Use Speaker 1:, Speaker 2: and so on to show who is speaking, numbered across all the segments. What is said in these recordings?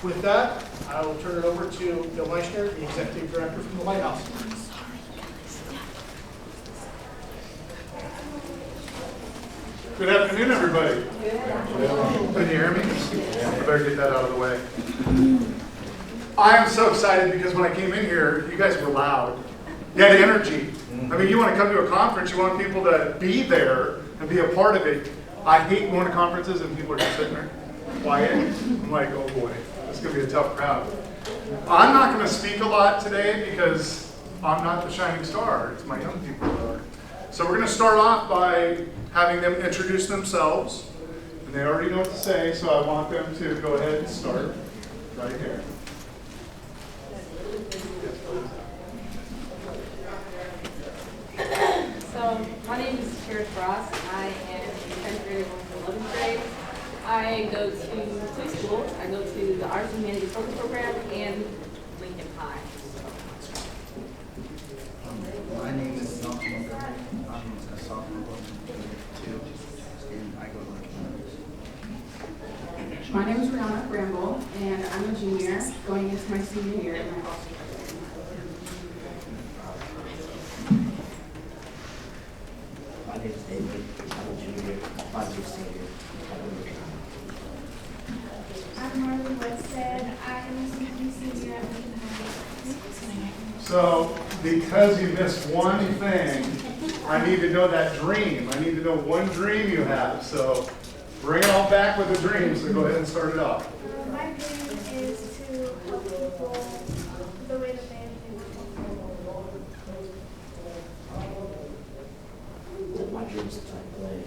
Speaker 1: With that, I will turn it over to Bill Leishner, the Executive Director from the Lighthouse.
Speaker 2: Good afternoon, everybody. Can you hear me? I better get that out of the way. I am so excited because when I came in here, you guys were loud. You had energy. I mean, you want to come to a conference, you want people to be there and be a part of it. I hate going to conferences and people are just sitting there quiet. I'm like, oh boy, this is going to be a tough crowd. I'm not going to speak a lot today because I'm not the shining star. It's my young people that are. So we're going to start off by having them introduce themselves. And they already know what to say, so I want them to go ahead and start right here.
Speaker 3: So, my name is Kara Frost. I am in 10th grade and 11th grade. I go to two schools. I go to the Arts and Humanities Focus Program and Lincoln High.
Speaker 4: My name is Malcolm Montgomery. I'm a sophomore too, and I go to Lincoln.
Speaker 5: My name is Brianna Bramble, and I'm a junior going into my senior year in my foster care.
Speaker 6: My name is David. I'm a junior. I'm a senior.
Speaker 7: I'm Marley Westhead. I am a senior at Lincoln High.
Speaker 2: So, because you missed one thing, I need to know that dream. I need to know one dream you have. So, bring it all back with a dream. So, go ahead and start it off.
Speaker 7: My dream is to help people the way that they have been.
Speaker 6: My dream is to play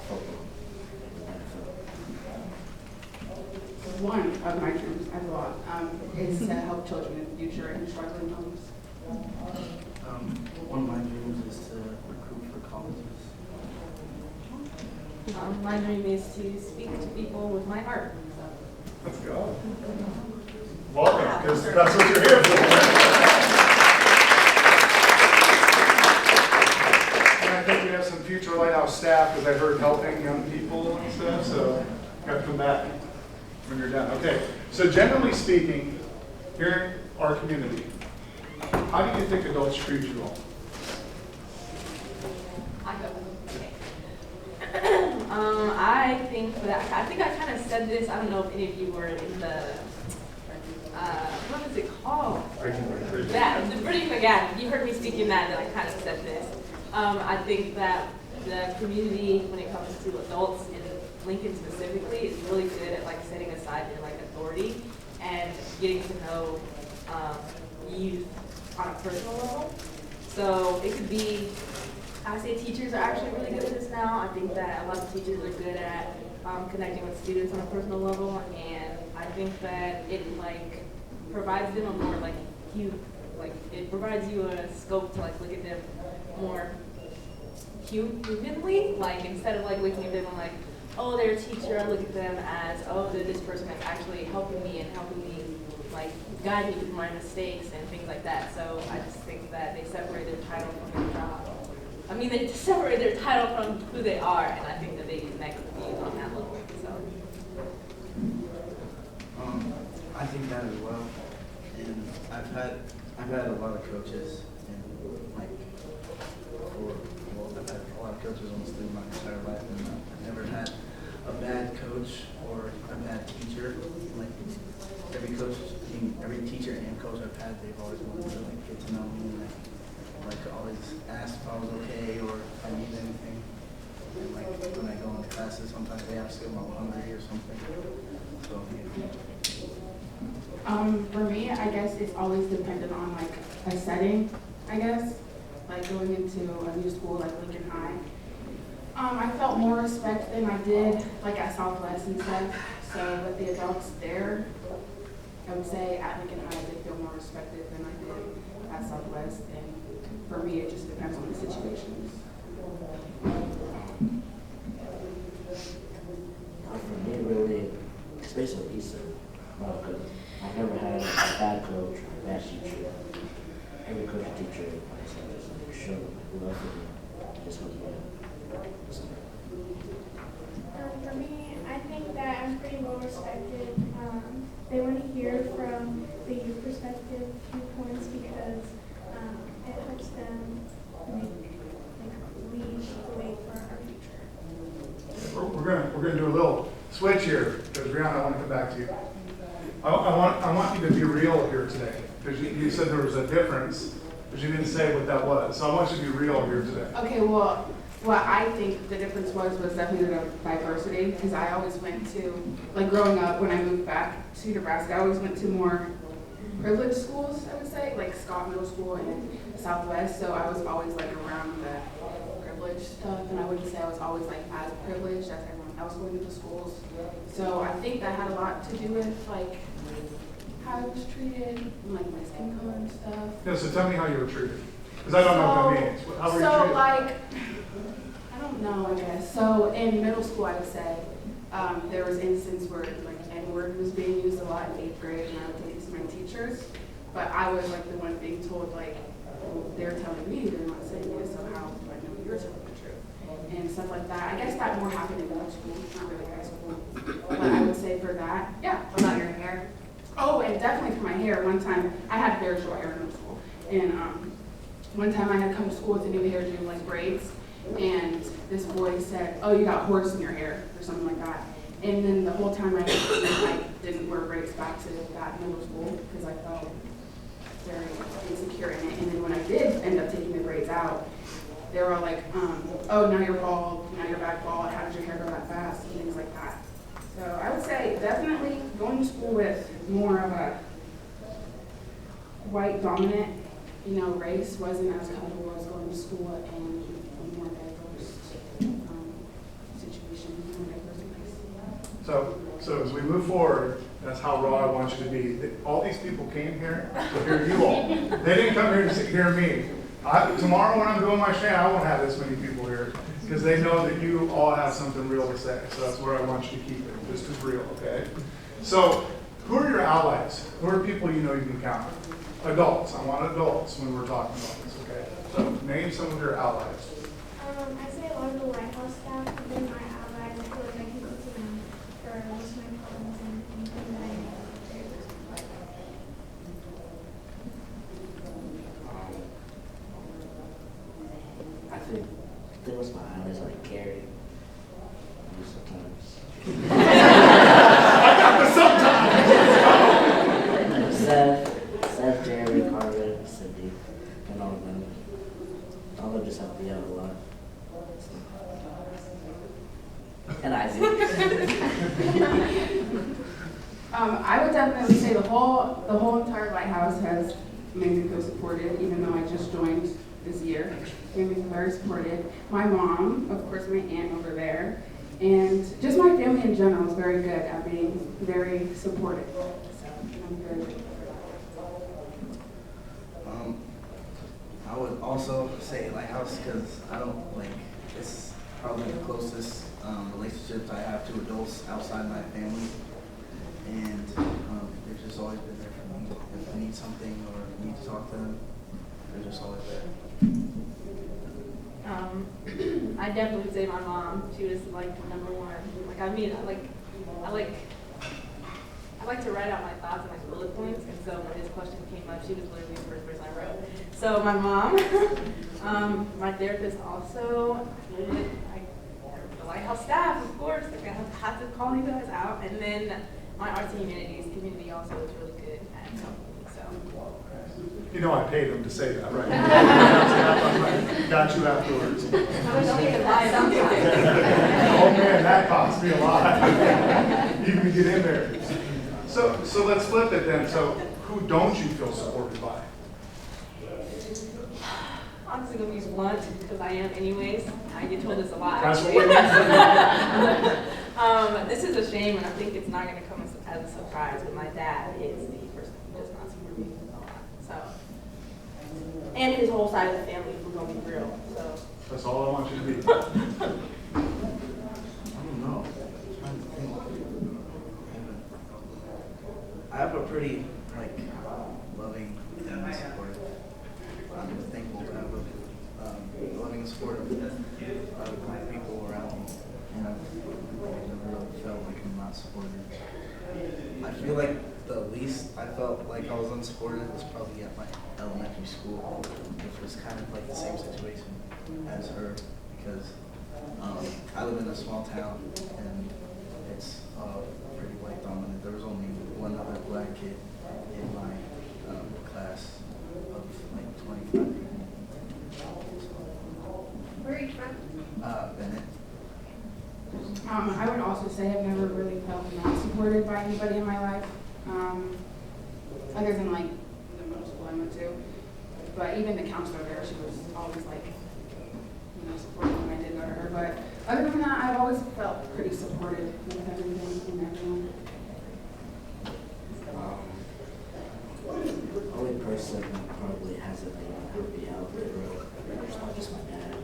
Speaker 6: football in the NFL.
Speaker 5: One of my dreams, I have a lot, is to help children in the future in struggling homes.
Speaker 4: One of my dreams is to recruit for colleges.
Speaker 3: My dream is to speak to people with my heart.
Speaker 2: Let's go. Welcome, because that's what you're here for. And I think we have some future Lighthouse staff, because I heard helping young people and stuff, so you got to come back when you're done. Okay, so generally speaking, here in our community, how do you think adults treat you all?
Speaker 3: I think I kind of said this. I don't know if any of you were in the what is it called? Yeah, the Bridging the Gap. You heard me speaking that, and I kind of said this. I think that the community, when it comes to adults in Lincoln specifically, is really good at like setting aside their like authority and getting to know youth on a personal level. So it could be, I say teachers are actually really good at this now. I think that a lot of teachers are good at connecting with students on a personal level, and I think that it like provides them a more like it provides you a scope to like look at them more humanly. Like instead of like looking at them and like, oh, they're a teacher, I look at them as, oh, they're this person that's actually helping me and helping me like guide me through my mistakes and things like that. So I just think that they separate their title from their job. I mean, they separate their title from who they are, and I think that they connect with youth on that level. So.
Speaker 4: I think that as well. And I've had a lot of coaches, and like I've had a lot of coaches almost through my entire life, and I've never had a bad coach or a bad teacher. Like every coach, every teacher and coach I've had, they've always wanted to like get to know me and like always ask if I was okay or if I need anything. And like when I go into classes, sometimes they ask if I'm hungry or something. So
Speaker 5: For me, I guess it's always dependent on like a setting, I guess. Like going into a new school like Lincoln High. I felt more respect than I did like at Southwest and stuff. So with the adults there, I would say at Lincoln High I did feel more respected than I did at Southwest. And for me, it just depends on the situations.
Speaker 6: For me, really, it's basically Lisa. Because I never had a bad coach or a bad teacher. Every coach and teacher, like I said, just showed love for me. Just was
Speaker 7: For me, I think think that I'm pretty well respected. They want to hear from the youth perspective viewpoints because it helps them lead the way for our future.
Speaker 2: We're gonna do a little switch here, because Brianna, I want to come back to you. I want you to be real here today, because you said there was a difference, but you didn't say what that was. So I want you to be real here today.
Speaker 5: Okay, well, what I think the difference was definitely the diversity, because I always went to, like growing up, when I moved back to Nebraska, I always went to more privileged schools, I would say, like Scott Middle School and Southwest, so I was always like around the privileged stuff, and I wouldn't say I was always like as privileged as everyone else going to the schools. So I think that had a lot to do with like how I was treated, and, like my skin color and stuff.
Speaker 2: Yeah, so tell me how you were treated, because I don't know what that means. How were you
Speaker 5: So
Speaker 2: treated?
Speaker 5: like, I don't know, I guess. So in middle school, I would say, there was instances where like N-word was being used a lot in 8th grade, and I would take it to my teachers. But I was like the one being told like, well, they're telling me they're not saying this, so how do I know you're telling the truth? And stuff like that. I guess that more happened in middle school, not really high school. But I would say for that, yeah.
Speaker 3: What about your hair?
Speaker 5: Oh, and definitely for my hair. One time, I had very short hair in middle school, and one time I had come to school with a new hairdo, like braids, and this boy said, "Oh, you got horse in your hair," or something like that. And then the whole time I didn't wear braids back to that middle school because I felt very insecure in it. And then when I did end up taking the braids out, they were all like, "Oh, now you're bald. Now you're back bald. How did your hair grow that fast?" and things like that. So I would say definitely going to school with more of a white dominant, race wasn't as comfortable as going to school in a more diverse situation, more diverse place.
Speaker 2: So as we move forward, that's how raw I want you to be. All these people came here to hear you all. They didn't come here to hear me. Tomorrow when I'm doing my stand, I won't have this many people here because they know that you all have something real to say. So that's where I want you to keep it, just as real, okay? So who are your allies? Who are people you know you can count on? Adults. I want adults when we're talking about this, okay? So name some of your allies.
Speaker 7: I say a lot of the White House staff have been my allies. I feel like I can go to them for most of my problems and anything that I need.
Speaker 6: I think what's my eyes like Gary. Sometimes. Seth, Jeremy, Carmen, Cindy, and all of them. All of them just help me out a lot. And Isaac.
Speaker 5: I would definitely say the whole entire White House has made me feel supported, even though I just joined this year. Made me feel very supported. My mom, of course, my aunt over there, and just my family in general is very good at being very supportive. So I'm very grateful for that.
Speaker 4: I would also say Lighthouse because I don't like it's probably the closest relationships I have to adults outside my family, and they've just always been there for me. If I need something or need to talk to them, they're just always there.
Speaker 3: I definitely would say my mom. She was like number one. Like I like to write out my thoughts and like bullet points, and so when this question came up, she was literally the first person I wrote. So my mom, my therapist also, the Lighthouse staff, of course. Like I have to call you guys out, and then my arts and humanities community also is really good at helping me. So.
Speaker 2: You know I paid them to say that, right? Got you afterwards.
Speaker 3: Don't even lie sometimes.
Speaker 2: Oh man, that cost me a lot. Even to get in there. So let's flip it then. So who don't you feel supported by?
Speaker 3: Honestly, gonna be blunt because I am anyways. I get told this a lot.
Speaker 2: That's
Speaker 3: Actually.
Speaker 2: what we need.
Speaker 3: This is a shame, and I think it's not gonna come as a surprise. But my dad is the person who does not support me a lot. So, and his whole side of the family, if we're gonna be real. So.
Speaker 2: That's all I want you to be.
Speaker 4: I don't know. I'm trying to think. I have a pretty loving and supportive. I'm thankful to have a loving and supportive people around me, and I've never really felt like I'm not supported. I feel like the least I felt like I was unsupported was probably at my elementary school, which was kind of like the same situation as her, because I live in a small town and it's pretty white dominant. There was only one other black kid in my class of like 25 people.
Speaker 7: Where are you from?
Speaker 4: Bennett.
Speaker 5: I would also say I've never really felt not supported by anybody in my life, other than like the middle school I went to. But even the counselor there, she was always like, you know, supportive when I did go to her. But other than that, I've always felt pretty supported with everything and everyone.
Speaker 6: The only person who probably hasn't made me happy out there is not just my dad.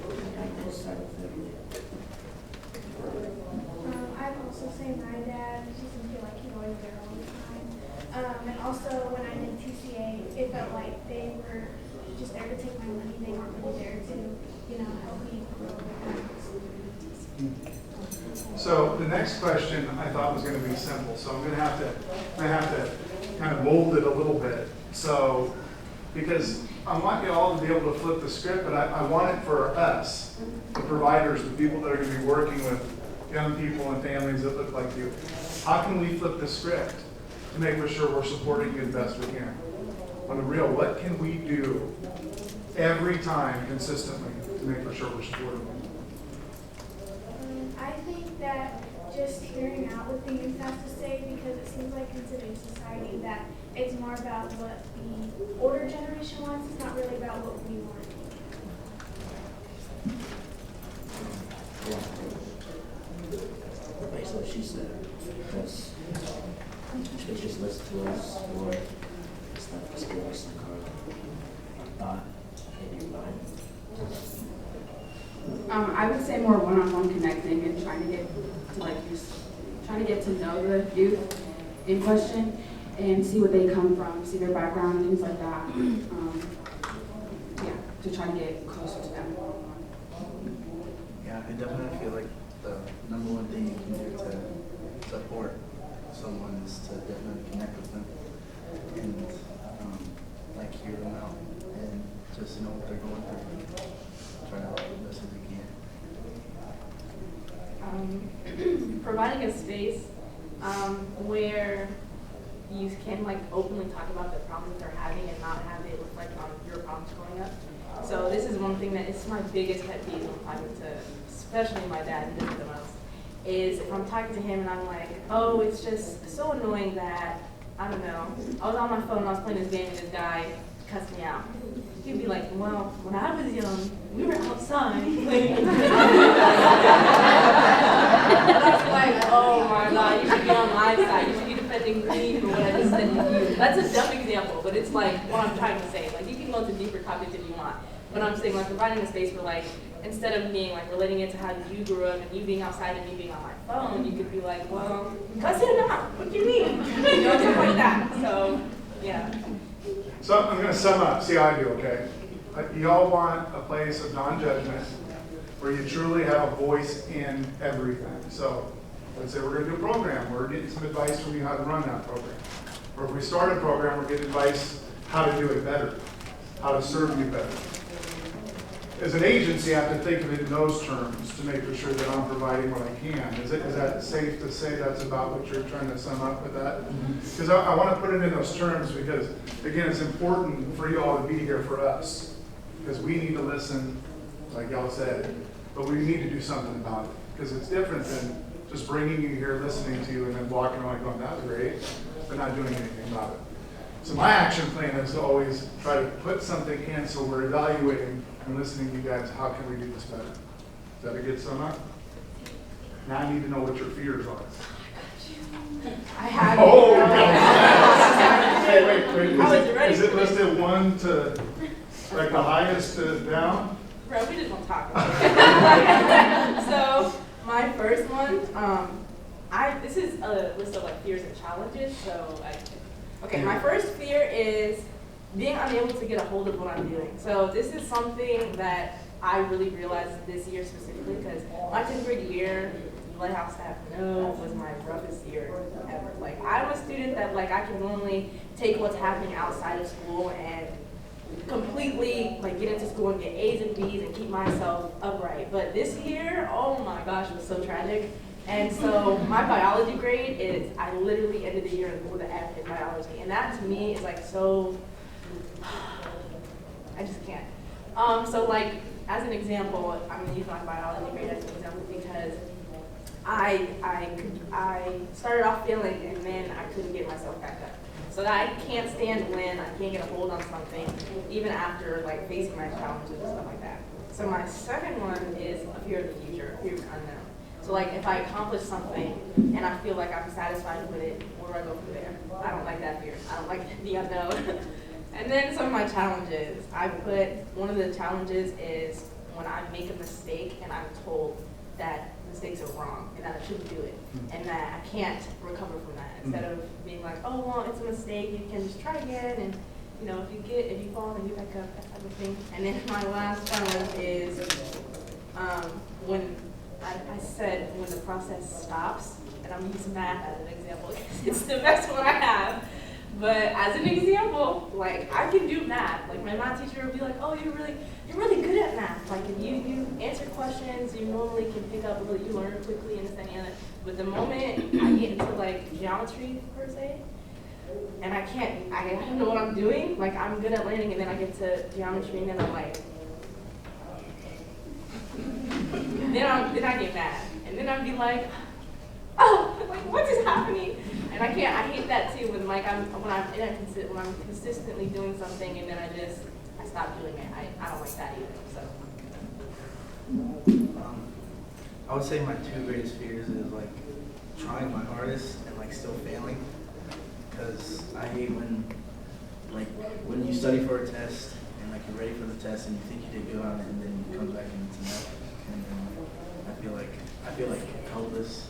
Speaker 6: I got this side of the family.
Speaker 7: I'd also say my dad, just doesn't feel like he's always there all the time. And also when I did TCA, it felt like they were just there to take my money. They weren't really there to, you know, help me grow.
Speaker 2: So the next question I thought was going to be simple, so I'm going to have to kind of mold it a little bit. So, because I want you all to be able to flip the script, but I want it for us, the providers, the people that are going to be working with young people and families that look like you. How can we flip the script to make sure we're supporting you the best we can? On the real, what can we do every time consistently to make sure we're supporting you?
Speaker 7: I think that just hearing out what the youth has to say, because it seems like in today's society that it's more about what the older generation wants. It's not really about what we want.
Speaker 6: Basically what she said, because they just listen to us or stuff just give us like our thought in your mind.
Speaker 5: I would say more one-on-one connecting and trying to get to know the youth in question and see where they come from, see their background and things like that. Yeah, to try to get closer to them.
Speaker 4: Yeah, I definitely feel like the number one thing you can do to support someone is to definitely connect with them and like hear them out and just know what they're going through. Try to help them as best as you can.
Speaker 3: Providing a space where you can like openly talk about the problems they're having and not have it reflect on your problems growing up. So this is one thing that is my biggest pet peeve when I'm talking to, especially my dad, and this is the most, is if I'm talking to him and I'm like, oh, it's just so annoying that, I don't know, I was on my phone and I was playing this game and this guy cussed me out. He'd be like, well, when I was young, we were outside playing. That's like, oh my God, you should be on my side. You should be defending me for what I just said to you. That's a dumb example, but it's like what I'm trying to say. Like, you can go into deeper topics if you want. But I'm saying, like, providing a space where, like, instead of being, like, relating it to how you grew up and you being outside and me being on my phone, you could be like, well, cuss him out. What do you mean? You know, stuff like that. So, yeah.
Speaker 2: So I'm going to sum up, see how I do, okay? You all want a place of non-judgment where you truly have a voice in everything. So let's say we're going to do a program. We're getting some advice from you how to run that program. Or if we start a program, we're getting advice how to do it better, how to serve you better. As an agency, I have to think of it in those terms to make sure that I'm providing what I can. Is that safe to say that's about what you're trying to sum up with that? Because I want to put it in those terms because, again, it's important for you all to be here for us. Because we need to listen, like y'all said, but we need to do something about it. Because it's different than just bringing you here, listening to you, and then walking away going, that was great, but not doing anything about it. So my action plan is to always try to put something in so we're evaluating and listening to you guys, how can we do this better? Is that a good sum up? Now I need to know what your fears are.
Speaker 5: I have.
Speaker 2: Oh, wait.
Speaker 3: I was ready
Speaker 2: Is it
Speaker 3: for this.
Speaker 2: listed 1 to, like the highest to down?
Speaker 3: Bro, we just won't talk about it. So, my first one, this is a list of like fears and challenges, so my first fear is being unable to get a hold of what I'm doing. So this is something that I really realized this year specifically because my 10th grade year, Lighthouse staff know was my roughest year ever. Like, I'm a student that, like, I can normally take what's happening outside of school and completely, like, get into school and get A's and B's and keep myself upright. But this year, oh my gosh, it was so tragic. And so my biology grade is, I literally ended the year with an F in biology. And that to me is like so, I just can't. So like, as an example, I'm gonna use my biology grade as an example because I started off failing and then I couldn't get myself back up. So that I can't stand when I can't get a hold on something, even after like facing my challenges and stuff like that. So my second one is a fear of the future, fear of the unknown. So like if I accomplish something and I feel like I'm satisfied with it, where do I go from there? I don't like that fear. I don't like the unknown. And then some of my challenges. I put, one of the challenges is when I make a mistake and I'm told that mistakes are wrong and that I shouldn't do it and that I can't recover from that. Instead of being like, oh, well, it's a mistake, you can just try again and, you know, if you fall, then get back up, that type of thing. And then my last challenge is when I said when the process stops, and I'm using math as an example because it's the best one I have. But as an example, like I can do math. Like my math teacher would be like, "Oh, you're really good at math. Like if you answer questions, you normally can pick up what you learn quickly and this and the other." But the moment I get into like geometry per se, and I don't know what I'm doing. Like I'm good at learning, and then I get to geometry, and then I'm like, then I get mad, and then I'd be like, oh, like what is happening? And I hate that too when like when I'm consistently doing something and then I stop doing it. I don't like that either. So.
Speaker 4: I would say my two greatest fears is like trying my hardest and like still failing, because I hate when you study for a test and like you're ready for the test and you think you did good on it and then you come back and it's nothing, and then I feel like helpless.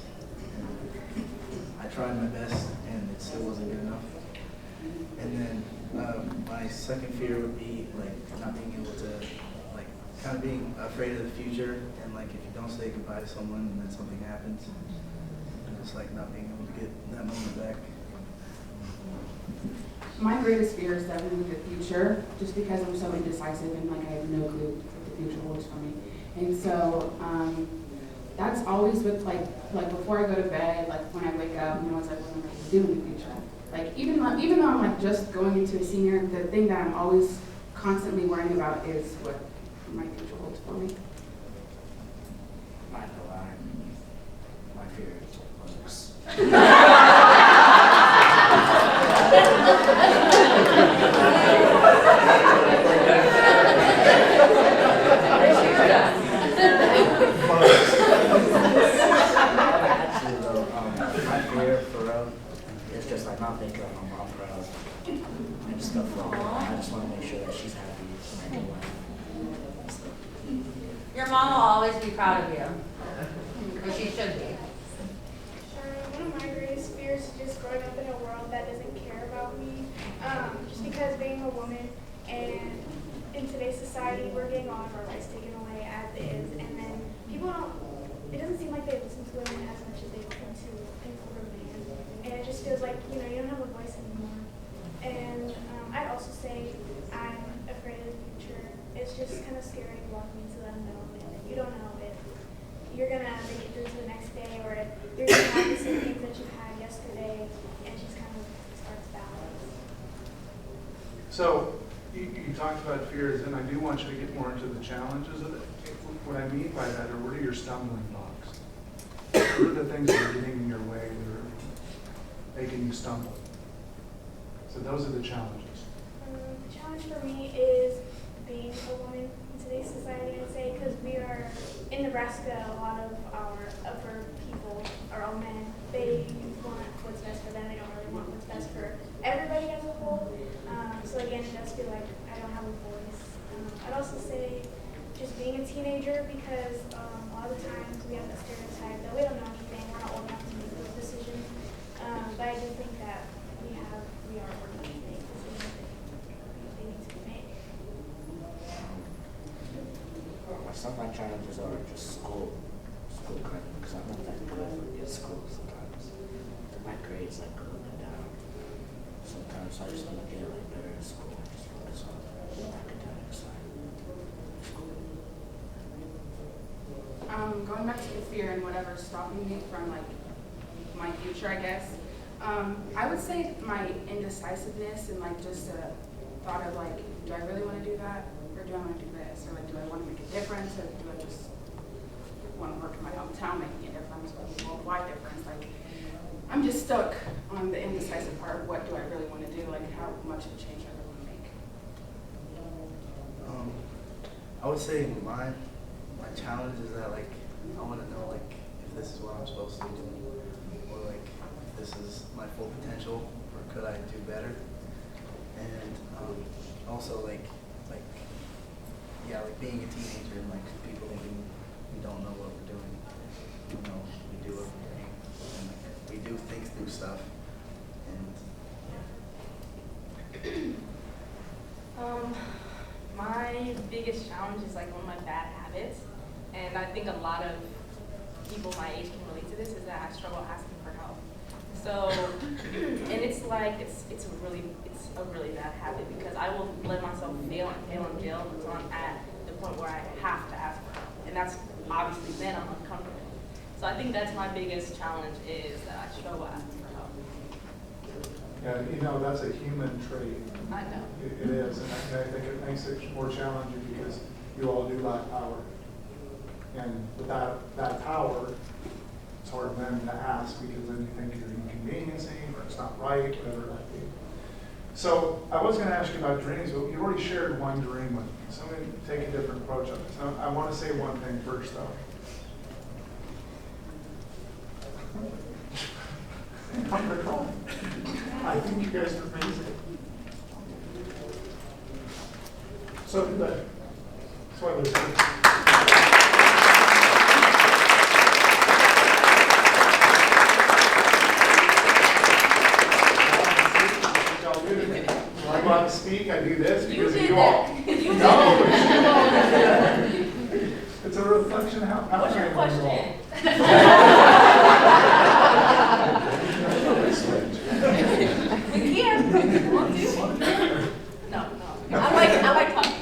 Speaker 4: I tried my best and it still wasn't good enough. And then my second fear would be like not being able to, like kind of being afraid of the future, and like if you don't say goodbye to someone and then something happens, and just like not being able to get that moment back.
Speaker 5: My greatest fear is definitely the future, just because I'm so indecisive and like I have no clue what the future holds for me. And so that's always with like before I go to bed, like when I wake up, I'm always like, what am I going to do in the future? Like even though I'm like just going into a senior, the thing that I'm always constantly worrying about is what my future holds for me.
Speaker 6: Not gonna lie, my fear is books. Actually though, my fear for real is just like not making my mom proud and stuff like that. I just want to make sure that she's happy and I can laugh.
Speaker 8: Your mom will always be proud of you, because she should be.
Speaker 7: One of my greatest fears is just growing up in a world that doesn't care about me. Just because being a woman and in today's society, we're getting all of our rights taken away as is, and then it doesn't seem like they listen to women as much as they listen to an older man. And it just feels like, you don't have a voice anymore. And I'd also say I'm afraid of the future. It's just kind of scary walking into the unknown, and you don't know if you're going to make it through to the next day, or if you're going to have the same things that you had yesterday, and it just kind of starts balance.
Speaker 2: So you talked about fears, and I do want you to get more into the challenges of it. What I mean by that are, what are your stumbling blocks? What are the things that are getting in your way that are making you stumble? So those are the challenges.
Speaker 7: The challenge for me is being a woman in today's society, I'd say, because we are, in Nebraska, a lot of our upper people are all men. They want what's best for them. They don't really want what's best for everybody as a whole. So again, it does feel like I don't have a voice. I'd also say just being a teenager, because a lot of the times we have that stereotype that we don't know anything, we're not old enough to make those decisions. But I do think that we are old enough to make decisions that they need to make.
Speaker 6: Some of my challenges are just school credit, because I'm not that good school sometimes. My grades like go up and down. Sometimes I just want to get like better at school and just focus on the academic side of school.
Speaker 5: Going back to the fear and whatever's stopping me from like my future, I guess. I would say my indecisiveness and like just a thought of like, do I really want to do that, or do I want to do this, or like, do I want to make a difference, or do I just want to work in my hometown making a difference, or a worldwide difference? Like, I'm just stuck on the indecisive part of what do I really want to do, like how much of a change I really want to make.
Speaker 4: I would say my challenge is that like I want to know like if this is what I'm supposed to be doing, or like if this is my full potential, or could I do better? And also like being a teenager and like people thinking we don't know what we're doing. You know, we do everything, and like, we do think through stuff, and
Speaker 3: My biggest challenge is like one of my bad habits, and I think a lot of people my age can relate to this, is that I struggle asking for help. So, and it's like, it's a really bad habit, because I will let myself fail until I'm at the point where I have to ask for help. And that's obviously then I'm uncomfortable. So I think that's my biggest challenge, is that I struggle asking for help.
Speaker 2: Yeah, you know, that's a human trait.
Speaker 3: I know.
Speaker 2: It is, and I think it makes it more challenging because you all do lack power. And without that power, it's hard then to ask, because then you think you're inconveniencing or it's not right, whatever it might be. So I was going to ask you about dreams, but you already shared one dream with me. So I'm going to take a different approach on this. I want to say one thing first, though. I think you guys are amazing. So do they. That's why they're here. When I go out to speak, I do this because of you all. No. It's a reflection of how
Speaker 3: What's your
Speaker 2: passionate you all are.
Speaker 3: question? We can. Want to? No. I like talking.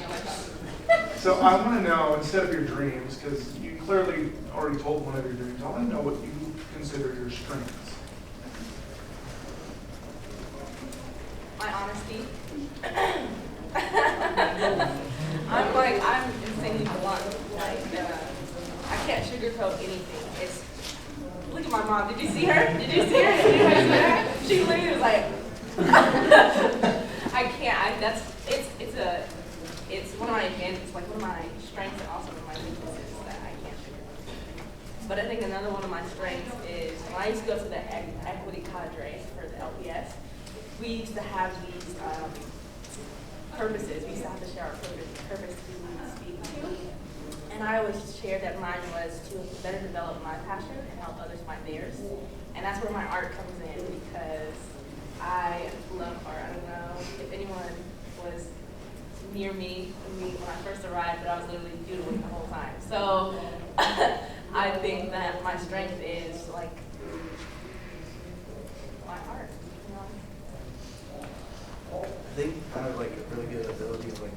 Speaker 2: So I want to know, instead of your dreams, because you clearly already told one of your dreams, I want to know what you consider your strengths.
Speaker 3: My honesty. I'm insanely blunt. I can't sugarcoat anything. Look at my mom. Did you see her? Did you see her? She literally was like, I can't. It's one of my advantages, like one of my strengths, and also one of my weaknesses that I can't sugarcoat. But I think another one of my strengths is when I used to go to the equity cadres for the LPS. We used to have these purposes. We used to have to share our purpose to speak to. And I always shared that mine was to better develop my passion and help others find theirs. And that's where my art comes in, because I love art. I don't know if anyone was near me when I first arrived, but I was literally doodling the whole time. So I think that my strength is like my art.
Speaker 4: I think I have like a really good ability of like.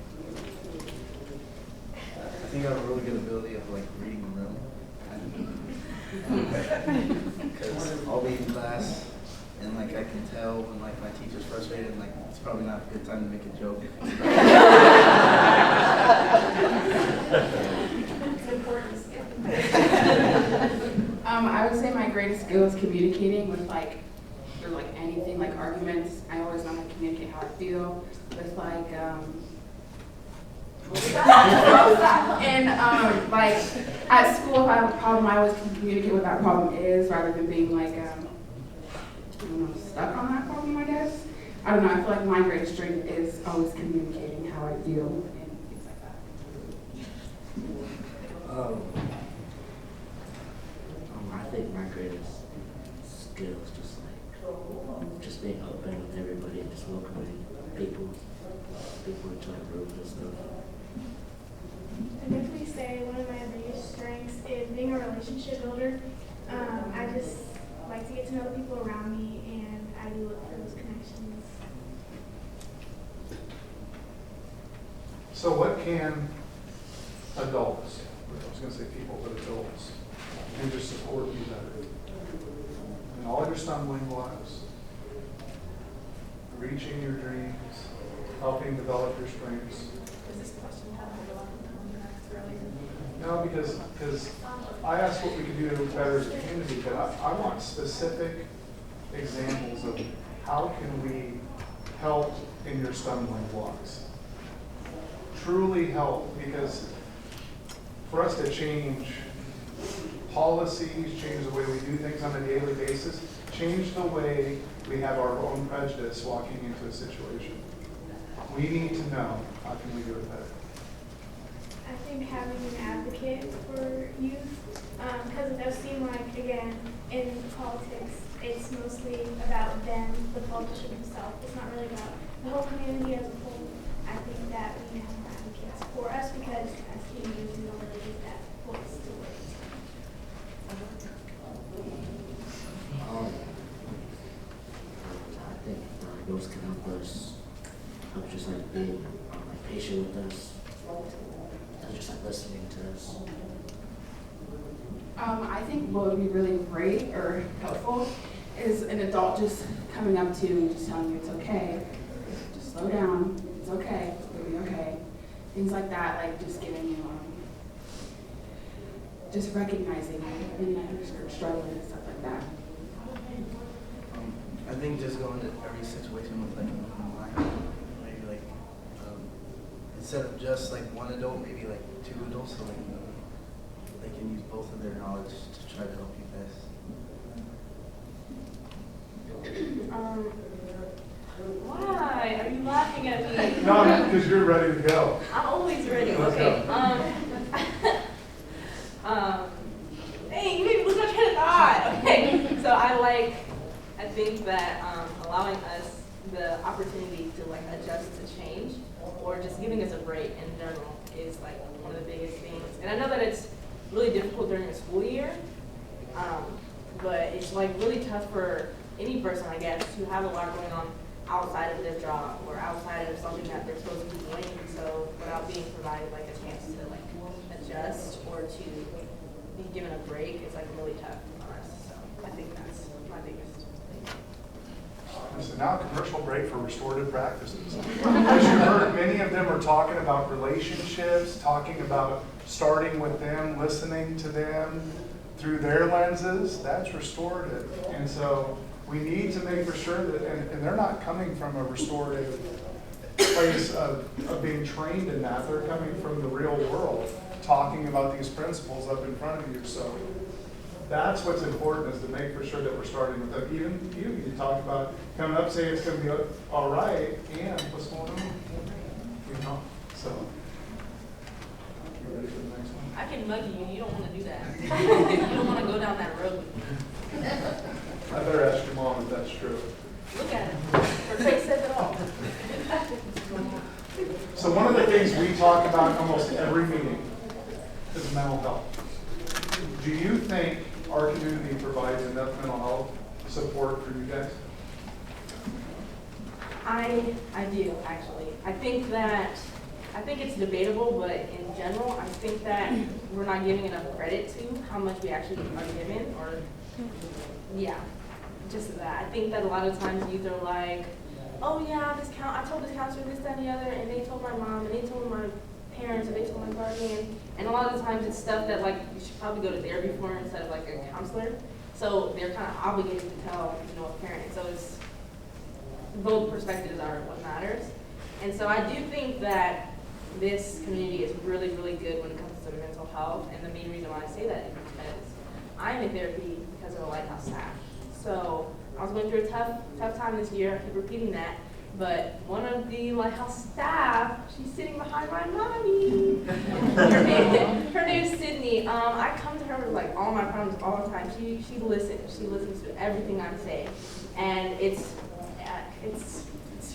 Speaker 4: I think I have a really good ability of like reading the room. Because I'll be in class and like I can tell when like my teacher's frustrated and like it's probably not a good time to make a joke.
Speaker 5: I would say my greatest skill is communicating with like, or like anything, like arguments. I always know how to communicate how I feel with like, and like at school, if I have a problem, I always can communicate what that problem is, rather than being like, I don't know, stuck on that problem, I guess. I don't know, I feel like my greatest strength is always communicating how I feel and things like that.
Speaker 6: I think my greatest skill is just being open with everybody and just welcoming people into our group and stuff.
Speaker 7: I definitely say one of my biggest strengths is being a relationship builder. to get to know the people around me, and I do look for those connections.
Speaker 2: So what can adults, I was gonna say people, but adults, do to support you better in all your stumbling blocks, reaching your dreams, helping develop your strengths?
Speaker 3: Is this question how to go on earlier?
Speaker 2: No, because I asked what we could do better as a community, but I want specific examples of how can we help in your stumbling blocks. Truly help, because for us to change policies, change the way we do things on a daily basis, change the way we have our own prejudice walking into a situation. We need to know, how can we do it better?
Speaker 7: I think having an advocate for youth, because it does seem like, again, in politics, it's mostly about them, the politician himself. It's not really about the whole community as a whole. I think that we need to have advocates for us because as teenagers, we don't really get that voice to wait.
Speaker 6: I think those can help us, help just like being like patient with us, and just like listening to us.
Speaker 5: I think what would be really great or helpful is an adult just coming up to you and just telling you it's okay. Just slow down. It's okay. It'll be okay. Things like that, like just giving you, just recognizing when you're struggling and stuff like that.
Speaker 4: I think just going to every situation with like an open mind, maybe like instead of just like one adult, maybe like two adults, so like they can use both of their knowledge to try to help you best.
Speaker 3: Why are you laughing at me?
Speaker 2: No, because you're ready to go.
Speaker 3: I'm always ready.
Speaker 2: Let's
Speaker 3: Okay. Hey, you made me lose my train of thought. Okay. So I think that allowing us the opportunity to like adjust to change, or just giving us a break in general, is like one of the biggest things. And I know that it's really difficult during the school year, but it's like really tough for any person, I guess, to have a lot going on outside of their job or outside of something that they're supposed to be doing. So without being provided like a chance to like adjust or to be given a break, it's like really tough for us. So I think that's my biggest thing.
Speaker 2: So now a commercial break for restorative practices. As you heard, many of them are talking about relationships, talking about starting with them, listening to them through their lenses. That's restorative. And so we need to make for sure that, and they're not coming from a restorative place of being trained in that. They're coming from the real world, talking about these principles up in front of you. So that's what's important, is to make for sure that we're starting with them. Even you talk about coming up, saying it's going to be all right, and what's going on, you know. So you ready for the next one?
Speaker 3: I can mug you. You don't want to do that. You don't want to go down that road.
Speaker 2: I better ask your mom if that's true.
Speaker 3: Look at him. Her face says it all.
Speaker 2: So one of the things we talk about in almost every meeting is mental health. Do you think our community provides enough mental health support for you guys?
Speaker 3: I do, actually. I think it's debatable, but in general, I think that we're not giving enough credit to how much we actually are given, or, yeah, just that. I think that a lot of times youth are like, oh yeah, I told this counselor this, that, and the other, and they told my mom, and they told my parents, or they told my guardian, and a lot of the times it's stuff that like you should probably go to therapy for instead of like a counselor. So they're kind of obligated to tell, a parent. So it's, both perspectives are what matters. And so I do think that this community is really, really good when it comes to mental health. And the main reason why I say that is because I'm in therapy because of the Lighthouse staff. So I was going through a tough time this year. I keep repeating that. But one of the Lighthouse staff, she's sitting behind my mommy. Her name is Sydney. I come to her with like all my problems all the time. She listens. She listens to everything I say, and it's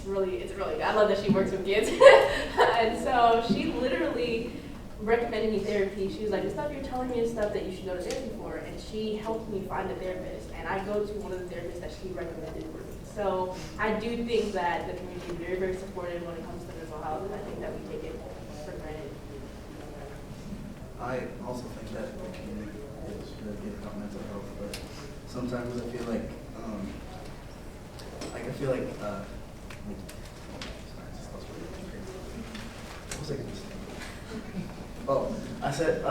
Speaker 3: really good. I love that she works with kids. And so she literally recommending me therapy. She was like, the stuff you're telling me is stuff that you should go to therapy for. And she helped me find a therapist. And I go to one of the therapists that she recommended for me. So I do think that the community is very, very supportive when it comes to mental health. And I think that we take it for granted.
Speaker 4: I also think that the community is really good about mental health, but sometimes I feel like, I feel like, sorry, I just lost my train. What was I gonna say? Oh, I said,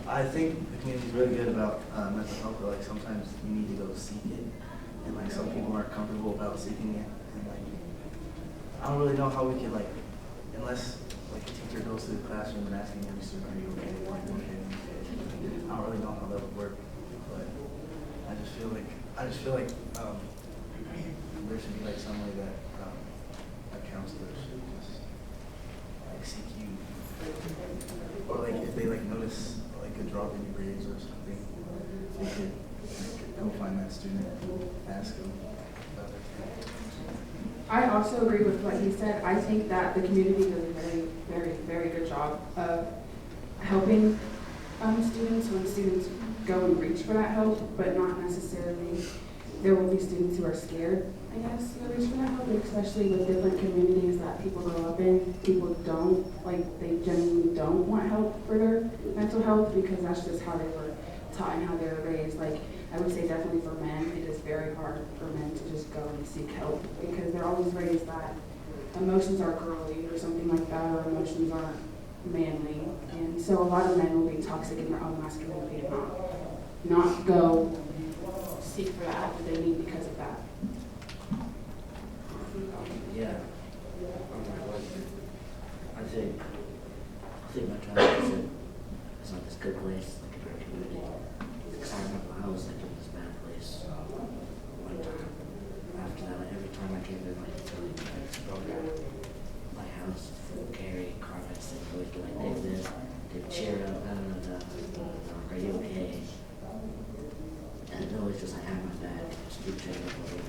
Speaker 4: I think the community is really good about mental health, but like sometimes you need to go seek it, and like some people aren't comfortable about seeking it, and like, I don't really know how we can like, unless like a teacher goes to the classroom and asking every student, are you okay? Are you okay? I don't really know how that would work, but I just feel like there should be like some way that a counselor should just like seek you, or like if they like notice like a drop in your grades or something, they could like, go find that student, ask them about their grades.
Speaker 5: I also agree with what he said. I think that the community does a very, very, very good job of helping students when students go and reach for that help, but not necessarily. There will be students who are scared, I guess, to reach for that help, especially with different communities that people grow up in. People don't, like, they genuinely don't want help for their mental health because that's just how they were taught and how they were raised. Like, I would say definitely for men, it is very hard for men to just go and seek help because they're always raised that emotions are girly or something like that, or emotions aren't manly. And so a lot of men will be toxic in their own masculinity and not go seek for that help that they need because of that.
Speaker 6: Yeah. I think my childhood is not this good place, like in our community. Because I remember I was like in this bad place one time. After that, like, every time I came to like utility defense program, my house would carry carpets and always be like, David, cheer up, are you okay? And it always just like have my back, just keep cheering up over me.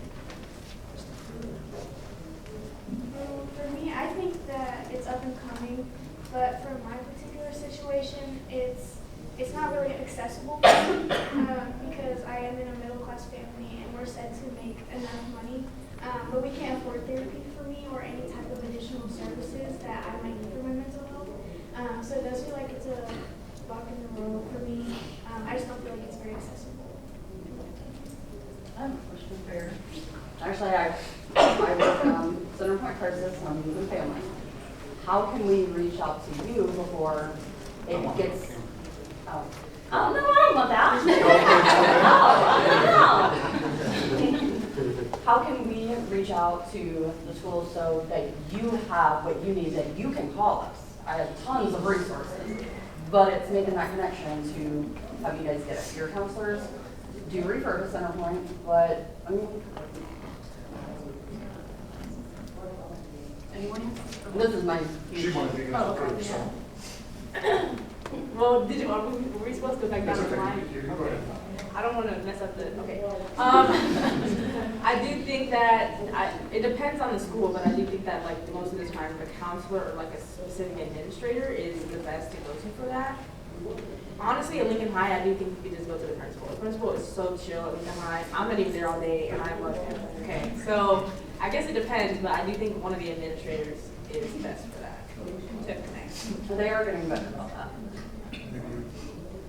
Speaker 7: For me, I think that it's up and coming, but for my particular situation, it's not really accessible because I am in a middle class family and we're said to make enough money, but we can't afford therapy for me or any type of additional services that I might need for my mental health. So it does feel like it's a block in the road for me. I just don't feel like it's very accessible.
Speaker 9: I have a question for you. Actually, I work Center Point Crisis on Youth and Family. How can we reach out to you before it gets out? Oh, no, I don't want that. No. How can we reach out to the schools so that you have what you need, that you can call us? I have tons of resources, but it's making that connection to have you guys get peer counselors. Do refer to Center Point, but I mean, anyone? This is my.
Speaker 2: She wanted to get
Speaker 3: Oh,
Speaker 2: it
Speaker 3: okay,
Speaker 2: approved, so.
Speaker 3: yeah. Well, were we supposed to go back down
Speaker 2: That's
Speaker 3: the
Speaker 2: okay,
Speaker 3: line?
Speaker 2: you can go ahead.
Speaker 3: I don't want to mess up the, okay. I do think that, it depends on the school, but I do think that like most of the time the counselor or like a specific administrator is the best to go to for that. Honestly, at Lincoln High, I do think you could just go to the principal. The principal is so chill at Lincoln High. I'm not even there all day, and I love him. Okay, so I guess it depends, but I do think one of the administrators is best for that to connect.
Speaker 9: So they are getting better about that.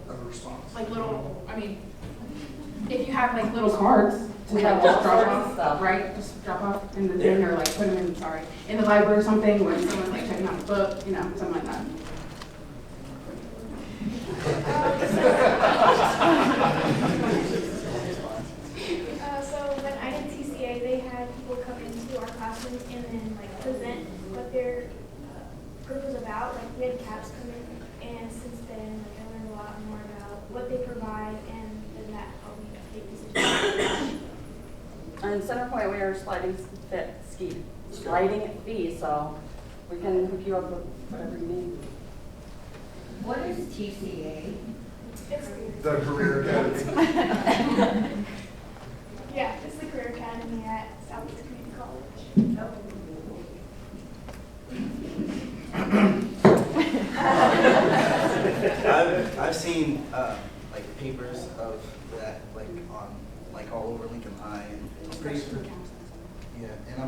Speaker 2: Have a response.
Speaker 5: Like little, I mean, if you have like little cards to
Speaker 9: We
Speaker 5: like
Speaker 9: have
Speaker 5: just
Speaker 9: all
Speaker 5: drop
Speaker 9: sorts of
Speaker 5: off,
Speaker 9: stuff.
Speaker 5: right? Just drop off in the thing or like put them in, in the library or something when someone's like checking out the book, you know, something like that.
Speaker 7: So when I did TCA, they had people come into our classrooms and then like present what their group was about. Like we had CAPS come in, and since then like I learned a lot more about what they provide, and then that helped me make decisions.
Speaker 9: And Center Point, we are sliding fee, so we can hook you up with whatever you need.
Speaker 8: What is TCA?
Speaker 7: It's
Speaker 2: The career academy.
Speaker 7: yeah, it's the Career Academy at Southeast Community College.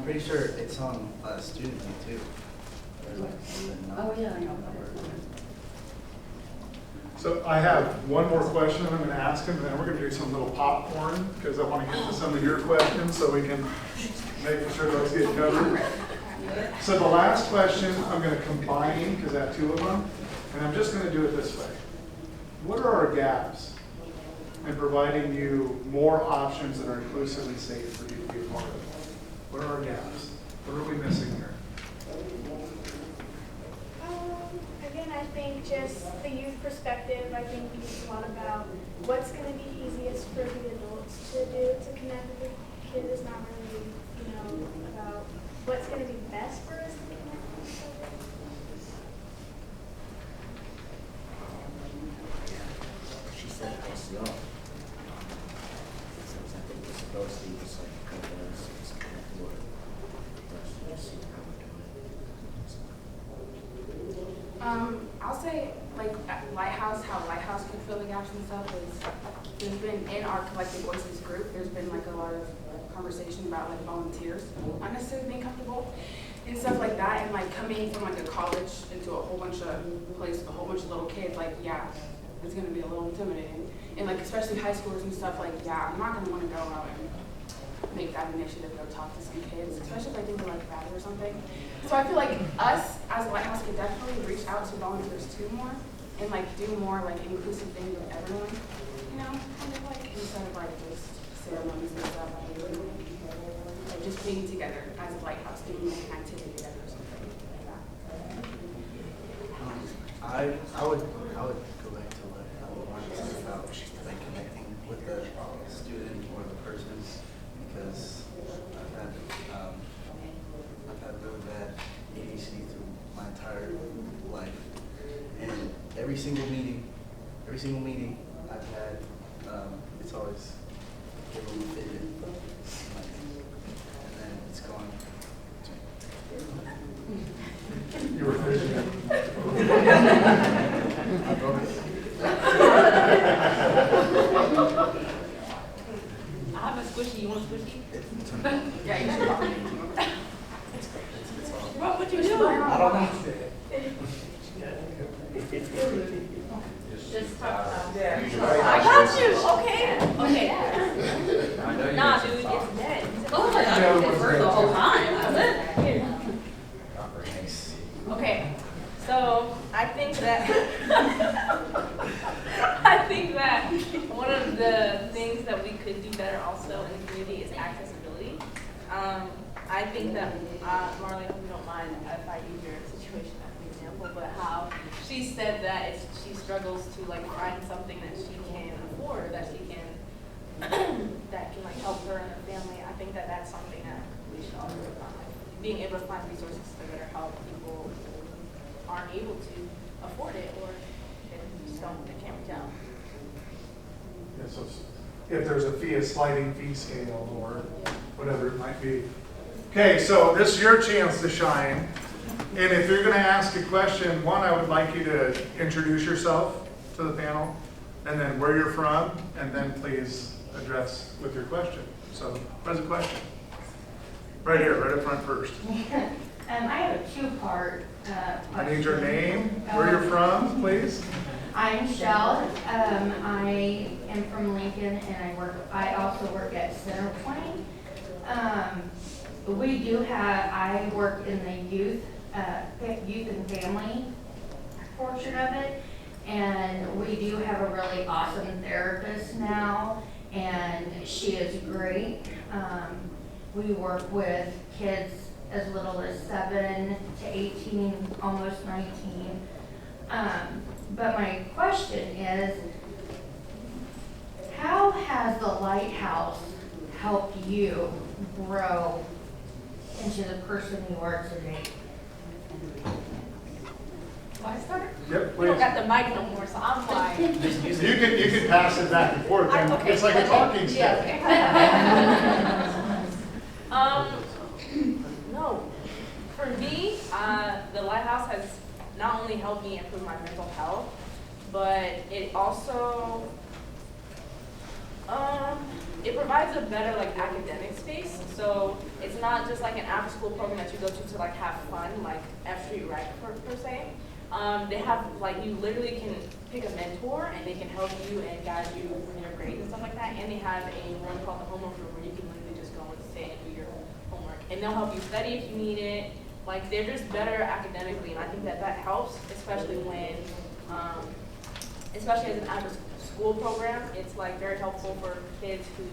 Speaker 4: pretty sure it's on Student View too. Or like,
Speaker 9: Oh, yeah, I know.
Speaker 2: So I have one more question I'm going to ask him, and then we're going to do some little popcorn, because I want to get to some of your questions so we can make sure those get covered. So the last question, I'm going to combine, because I have two of them, and I'm just going to do it this way. What are our gaps in providing you more options that are inclusive and safe for you to be a part of? What are our gaps? What are we missing here?
Speaker 7: Again, I think just the youth perspective, I think it's a lot about what's going to be easiest for the adults to do to connect with the kids. It's not really, about what's going to be best for us to connect with each other.
Speaker 6: She said ACO. So I think we're supposed to just like cover those, just connect more. Just see how we're doing.
Speaker 5: I'll say, like, at Lighthouse, how Lighthouse could fill the gaps and stuff is, there's been, in our Collective Voices group, there's been like a lot of conversation about like volunteers, not necessarily being comfortable and stuff like that, and like coming from like a college into a whole bunch of places, a whole bunch of little kids, like, yeah, it's gonna be a little intimidating. And like, especially high schoolers and stuff, like, yeah, I'm not gonna wanna go out and make that initiative, go talk to some kids, especially if I think they're like bad or something. So I feel like us as a Lighthouse could definitely reach out to volunteers too more and like do more like inclusive things with everyone, kind of like instead of like just ceremonies and stuff. Like just being together as a Lighthouse, doing an activity together or something like that.
Speaker 4: I would go back to what Mark said about like connecting with the student or the person, because I've had really bad ADHD through my entire life, and every single meeting I've had, it's always a little fidget, and then it's gone.
Speaker 2: You were fidgeting.
Speaker 4: I broke it.
Speaker 3: I have a squishy. You want a squishy?
Speaker 5: Yeah, you should probably.
Speaker 3: What would you do?
Speaker 4: I don't know.
Speaker 3: Just talk about
Speaker 8: Yeah.
Speaker 3: I got you. Okay. Okay.
Speaker 10: I know you
Speaker 3: Nah,
Speaker 10: did
Speaker 3: dude,
Speaker 10: some
Speaker 3: it's dead.
Speaker 9: Oh my God, you did first the whole time, was it?
Speaker 3: Okay, so I think that one of the things that we could do better also in the community is accessibility. I think that Marley, I hope you don't mind if I use your situation as an example, but how she said that she struggles to like find something that she can afford, that she can that can like help her and her family. I think that that's something that we should all work on, like being able to find resources to better help people who aren't able to afford it or they can't reach out.
Speaker 2: Yeah, so if there's a sliding fee scale or whatever it might be. Okay, so this is your chance to shine. And if you're going to ask a question, one, I would like you to introduce yourself to the panel, and then where you're from, and then please address with your question. So, what's the question? Right here, right up front first.
Speaker 11: I have a two-part.
Speaker 2: I need your name, where you're from, please.
Speaker 11: I'm Shell. I am from Lincoln, and I also work at Centerpoint. I work in the youth and family portion of it, and we do have a really awesome therapist now, and she is great. We work with kids as little as 7 to 18, almost 19. But my question is, how has the Lighthouse helped you grow into the person you are today?
Speaker 3: Do I start?
Speaker 2: Yep,
Speaker 3: We don't
Speaker 2: please.
Speaker 3: got the mic no more, so I'm like.
Speaker 2: You can pass it back and forth, and
Speaker 3: Okay,
Speaker 2: it's like a
Speaker 3: okay.
Speaker 2: talking
Speaker 3: Yeah,
Speaker 2: stick.
Speaker 3: okay. No. For me, the Lighthouse has not only helped me improve my mental health, but it also, It provides a better like academic space. So it's not just like an after-school program that you go to like have fun, like F Street Rec per se. They have like you literally can pick a mentor and they can help you and guide you in your grades and stuff like that. And they have a room called the homework room where you can literally just go and sit and do your homework. And they'll help you study if you need it. Like they're just better academically, and I think that that helps, especially when, especially as an after-school program. It's like very helpful for kids who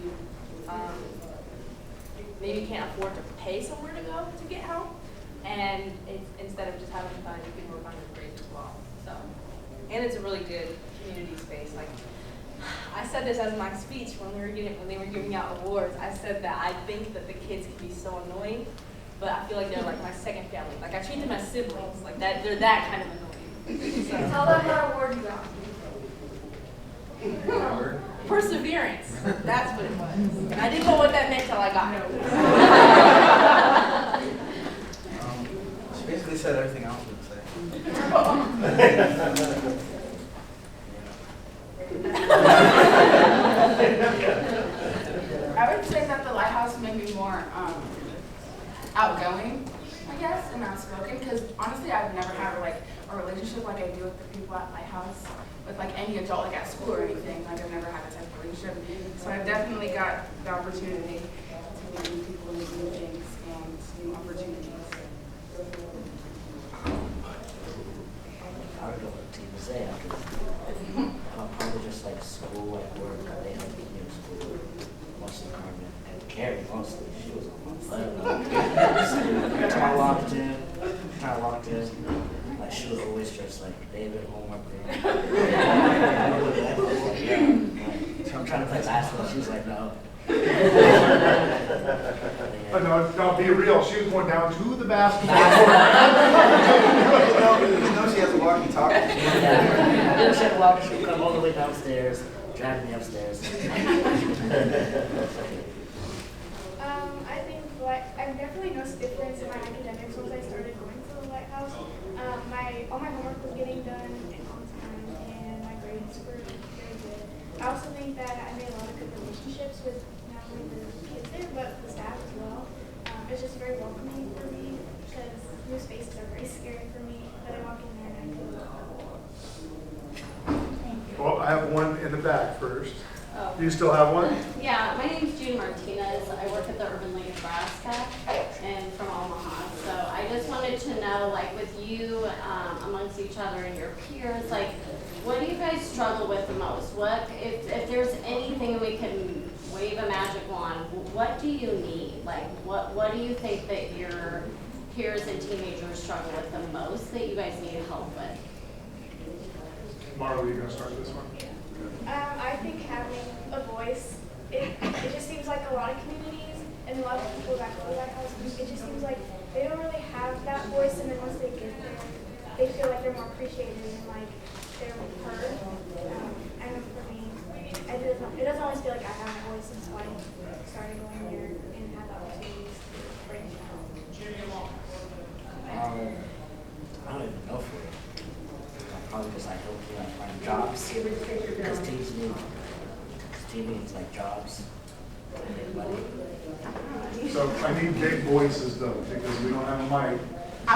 Speaker 3: maybe can't afford to pay somewhere to go to get help, and it's, instead of just having fun, you can work on your grades as well. So, and it's a really good community space. Like I said this as my speech when they were giving out awards. I said that I think that the kids can be so annoying, but I feel like they're like my second family. Like I treat them as siblings. Like that, they're that kind of annoying. So,
Speaker 7: Tell them what award you got.
Speaker 3: perseverance. That's what it was. And I didn't know what that meant till I got it.
Speaker 4: She basically said everything I was
Speaker 5: I would say that the Lighthouse made me more outgoing, I guess, and outspoken, because honestly I've never had like a relationship like I do with the people at Lighthouse, with like any adult like at school or anything. Like I've never had that type of relationship. So I've definitely got the opportunity to meet new people and new things and new opportunities.
Speaker 6: I don't know what to even say after that. Probably just like school, like work, they helped me in school, most of the department, and Carrie mostly, she was on my butt. Every time I walked in, like she was always just like, David, homework, bro. So I'm trying to play basketball, she was like, no.
Speaker 2: But no, be real. She was going down to the basketball
Speaker 4: You know she has a walkie-talkie.
Speaker 6: Yeah, she had to walk, she would come all the way downstairs, drag me upstairs.
Speaker 7: I think I've definitely noticed a difference in my academics once I started going to the Lighthouse. All my homework was getting done and on time, and my grades were very good. I also think that I made a lot of good relationships with not only the kids there, but the staff as well. It's just very welcoming for me because new spaces are very scary for me, but I walk in there and I feel comfortable.
Speaker 2: Well, I have one in the back first.
Speaker 12: Oh.
Speaker 2: Do you still have one?
Speaker 12: Yeah, my name's June Martinez. I work at the Urban League Nebraska and from Omaha. So I just wanted to know, like with you amongst each other and your peers, like what do you guys struggle with the most? What if there's anything we can wave a magic wand, what do you need? Like what do you think that your peers and teenagers struggle with the most that you guys need help with?
Speaker 2: Marla, you gonna start this one?
Speaker 7: I think having a voice, it just seems like a lot of communities and a lot of people that go to that house, it just seems like they don't really have that voice, and then once they get there, they feel like they're more appreciated and like they're heard. I know for me, it doesn't always feel like I have a voice, and so I started going here and had the opportunities to branch out.
Speaker 6: I don't even know for it. Probably just like help you like find jobs. Because teams need like jobs. Make money.
Speaker 2: So I need big voices though, because we don't have a mic.
Speaker 5: I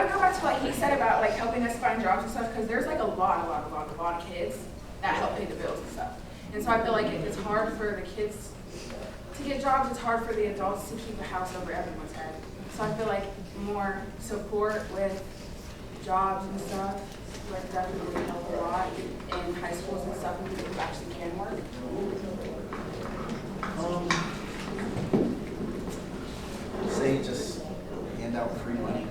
Speaker 5: would go back to what he said about like helping us find jobs and stuff, because there's like a lot of kids that help pay the bills and stuff. And so I feel like it's hard for the kids to get jobs. It's hard for the adults to keep a house over everyone's head. So I feel like more support with jobs and stuff would definitely help a lot in high schools and stuff, and people who actually can work.
Speaker 4: Say just hand out free money.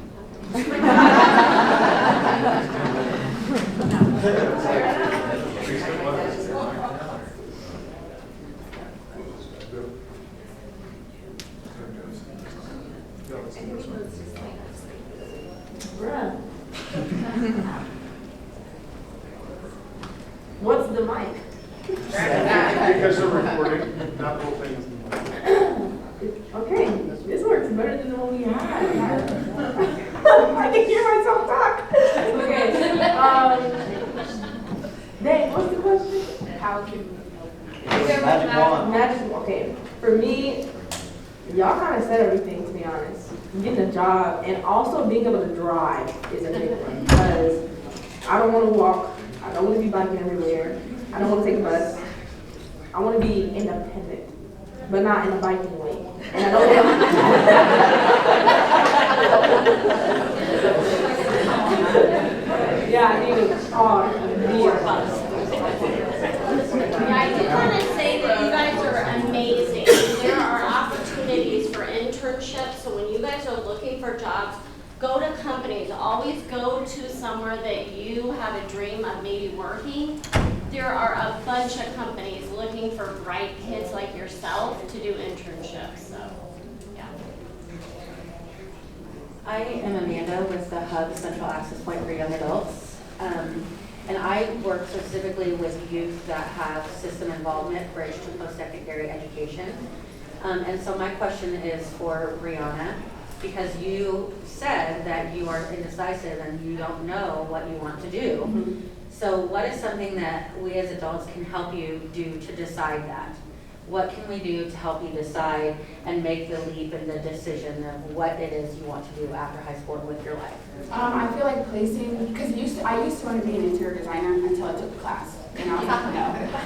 Speaker 3: What's the mic?
Speaker 2: Because they're recording, not the whole thing is the mic.
Speaker 3: Okay, this works better than the one we had. I can hear myself talk. Okay. Dave, what's the question?
Speaker 5: How can we help?
Speaker 3: Is there
Speaker 11: Magic wand.
Speaker 3: Magic, okay, for me, y'all kind of said everything, to be honest. Getting a job and also being able to drive is a big one, because I don't want to walk, I don't want to be biking everywhere, I don't want to take a bus. I want to be independent, but not in a biking way. And I don't yeah, I need a car, be a bus.
Speaker 12: Yeah, I do want to say that you guys are amazing. There are opportunities for internships, so when you guys are looking for jobs, go to companies. Always go to somewhere that you have a dream of maybe working. There are a bunch of companies looking for bright kids like yourself to do internships, so, yeah.
Speaker 9: I am Amanda with the Hub Central Access Point for Young Adults. And I work specifically with youth that have system involvement, bridge to post-secondary education. And so my question is for Brianna, because you said that you are indecisive and you don't know what you want to do.
Speaker 3: Mm-hmm.
Speaker 9: So what is something that we as adults can help you do to decide that? What can we do to help you decide and make the leap and the decision of what it is you want to do after high school and with your life?
Speaker 5: I feel like placing, because I used to want to be an interior designer until I took the class, and I was like, no.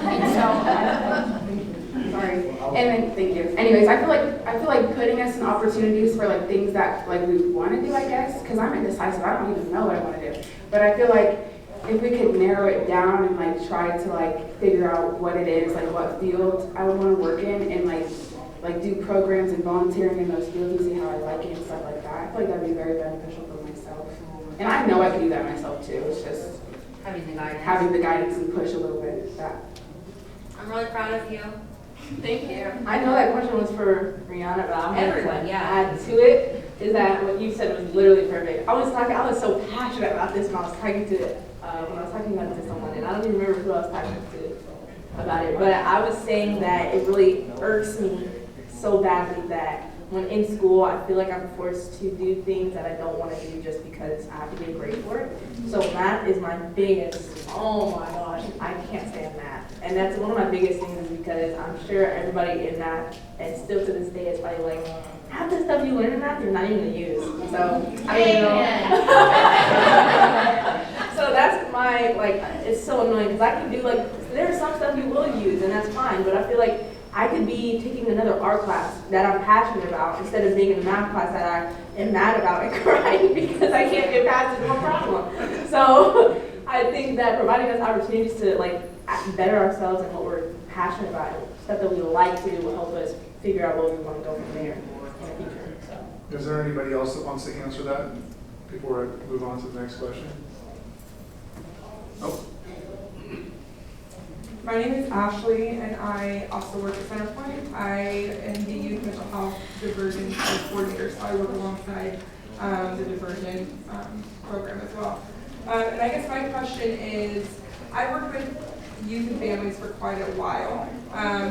Speaker 5: And so, sorry. And then, thank you. Anyways, I feel like putting us in opportunities for like things that like we want to do, I guess, because I'm indecisive. I don't even know what I want to do. But I feel like if we could narrow it down and like try to like figure out what it is, like what field I would want to work in, and like do programs and volunteering in those fields and see how I like it and stuff like that. I feel like that'd be very beneficial for myself. And I know I can do that myself too. It's just having the guidance and push a little bit. That.
Speaker 8: I'm really proud of you.
Speaker 3: Thank you. I know that question was for Brianna, but I'm
Speaker 8: Everyone,
Speaker 3: gonna
Speaker 8: yeah.
Speaker 3: add to it is that what you said was literally perfect. I was so passionate about this when I was talking about it to someone, and I don't even remember who I was talking to about it, but I was saying that it really irks me so badly that when in school, I feel like I'm forced to do things that I don't want to do just because I have to get a grade for it. So math is my biggest, oh my gosh, I can't stand math. And that's one of my biggest things is because I'm sure everybody in math, and still to this day, is probably like, half the stuff you learn in math, you're not even going to use. So, I don't know. So that's my, like, it's so annoying because I can do, like, there's some stuff you will use, and that's fine, but I feel like I could be taking another art class that I'm passionate about instead of being in a math class that I am mad about and crying because I can't get past this one problem. So I think that providing us opportunities to like better ourselves and what we're passionate about, stuff that we like to do, will help us figure out where we want to go from there in the future. So.
Speaker 2: Is there anybody else that wants to answer that before I move on to the next question? Oh.
Speaker 13: My name is Ashley, and I also work at Centerpoint. I am the Youth Mental Health Diversion Coordinator, so I work alongside the diversion program as well. And I guess my question is, I work with youth and families for quite a while.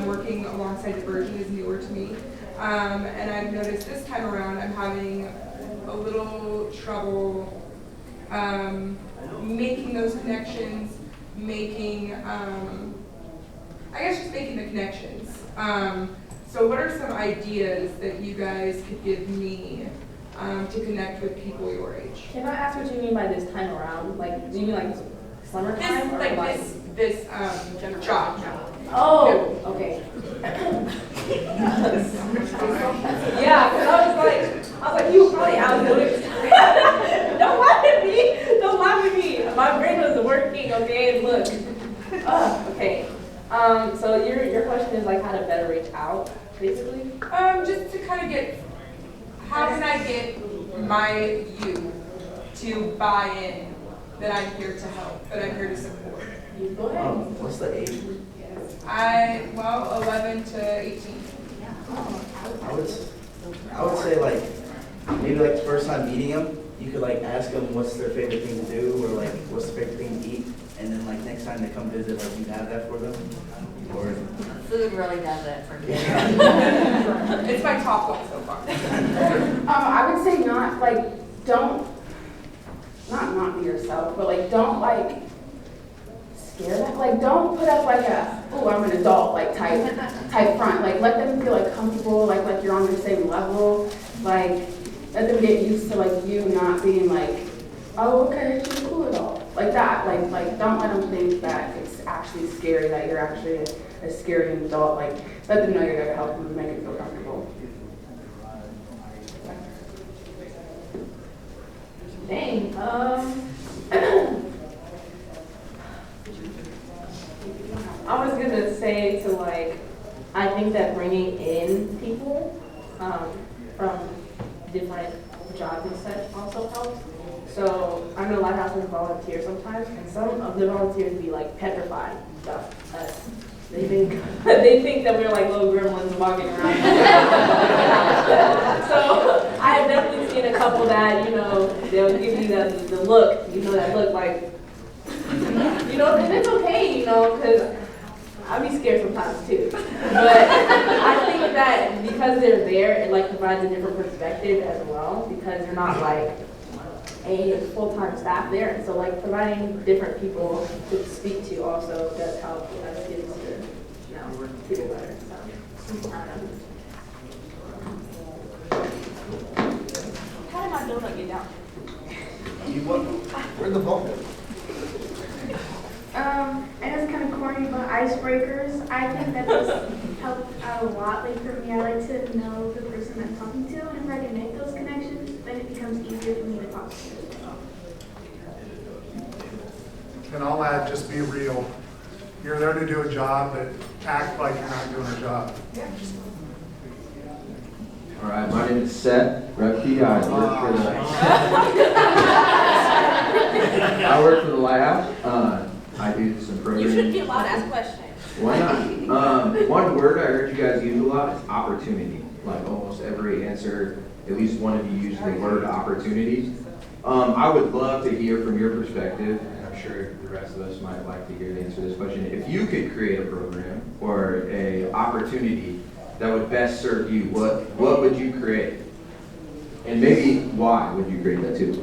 Speaker 13: Working alongside diversion is newer to me. And I've noticed this time around I'm having a little trouble making those connections, making the connections. So what are some ideas that you guys could give me to connect with people your age?
Speaker 3: Can I ask what you mean by this time around? Like, do you mean like summertime or like
Speaker 13: this job?
Speaker 3: Oh, okay. Yeah, because I was like, you probably outvoted. Don't laugh at me. Don't laugh at me. My brain was working, okay, and look. Okay. So your question is like how to better reach out, basically?
Speaker 13: Just to kind of get, how can I get my youth to buy in that I'm here to help, that I'm here to support?
Speaker 3: You go ahead.
Speaker 4: What's the age?
Speaker 13: 11 to 18.
Speaker 4: I would say like, maybe like the first time meeting them, you could like ask them what's their favorite thing to do, or like what's their favorite thing to eat, and then like next time they come visit, like you have that for them. Or
Speaker 8: Food really does it for me.
Speaker 13: It's my top one so far.
Speaker 5: I would say not be yourself, but like don't like scare them. Like, don't put up like a, oh, I'm an adult, like type front. Like, let them feel like comfortable, like you're on the same level. Like, let them get used to like you not being like, oh, okay, she's a cool adult. Like that. Like don't let them think that it's actually scary, that you're actually a scary adult. Like, let them know you're there to help them make it feel comfortable.
Speaker 3: Dang. I was gonna say to like, I think that bringing in people from different jobs and such also helps. So I'm in a lighthouse and volunteer sometimes, and some of the volunteers be like petrified of us. They think that we're like little gremlins walking around. So I've definitely seen a couple that, they'll give you the look, that look like, and it's okay, because I'll be scared sometimes too. But I think that because they're there, it like provides a different perspective as well, because you're not like a full-time staff there. And so like providing different people to speak to also does help us get to people better. So I don't know. How did my donut get down?
Speaker 4: Where'd the phone go?
Speaker 7: I know it's kind of corny, but icebreakers, I think that this helped out a lot. Like for me, I like to know the person I'm talking to, and if I can make those connections, then it becomes easier for me to talk to.
Speaker 2: And I'll add, just be real. You're there to do a job, but act like you're not doing a job.
Speaker 10: All right, my name is Seth Repke. I work for the Lighthouse. I do some programming.
Speaker 3: You shouldn't be allowed to ask questions.
Speaker 10: Why not? One word I heard you guys use a lot is opportunity. Like almost every answer, at least one of you used the word opportunity. I would love to hear from your perspective, and I'm sure the rest of us might like to hear the answer to this question. If you could create a program or a opportunity that would best serve you, what would you create? And maybe why would you create that too?